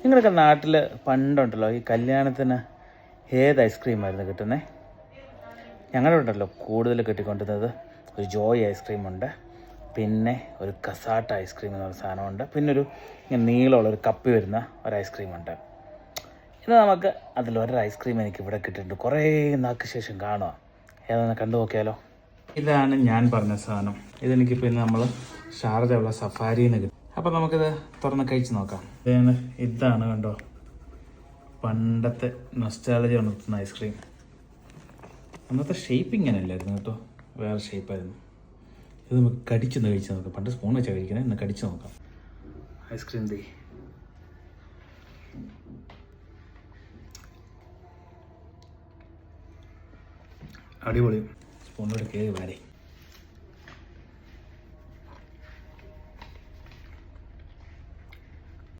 നിങ്ങളൊക്കെ നാട്ടിൽ പണ്ടുണ്ടല്ലോ ഈ കല്യാണത്തിന് ഏത് ഐസ്ക്രീമായിരുന്നു കിട്ടുന്നത്? ഞങ്ങളുടെ ഉണ്ടല്ലോ കൂടുതൽ കിട്ടിക്കൊണ്ടിരുന്നത് ഒരു ജോയ് ഐസ്ക്രീമുണ്ട്, പിന്നെ ഒരു കസാട്ട ഐസ്ക്രീം എന്ന് പറഞ്ഞ സാധനമുണ്ട്, പിന്നെ ഒരു ഇങ്ങനെ നീളമുള്ളൊരു കപ്പി വരുന്ന ഒരു ഐസ്ക്രീമുണ്ട്. ഇത് നമുക്ക് അതിലൊരു ഐസ്ക്രീം എനിക്ക് ഇവിടെ കിട്ടിയിട്ടുണ്ട്, കുറേ നാൾക്ക് ശേഷം കാണുക. ഏതാണെന്ന് കണ്ടു നോക്കിയാലോ. ഇതാണ് ഞാൻ പറഞ്ഞ സാധനം. ഇതെനിക്കിപ്പോൾ ഇന്ന് നമ്മൾ ഷാർജയുള്ള സഫാരിയിൽ നിന്ന് കിട്ടും. അപ്പോൾ നമുക്കിത് തുറന്ന് കഴിച്ച് നോക്കാം. ഇതാണ് കണ്ടോ, പണ്ടത്തെ നൊസ്റ്റാൾജിയ ഉണർത്തുന്ന ഐസ്ക്രീം. അന്നത്തെ ഷേപ്പ് ഇങ്ങനെയല്ലായിരുന്നു കേട്ടോ, വേറെ ഷേപ്പായിരുന്നു. ഇത് നമുക്ക് കടിച്ചൊന്ന് കഴിച്ച് നോക്കാം. പണ്ട് സ്പൂൺ വെച്ചാൽ കഴിക്കണേ, ഇന്ന് കടിച്ച് നോക്കാം. ഐസ്ക്രീം ദേ അടിപൊളി. സ്പൂണിലൂടെ കയറി വാരേ.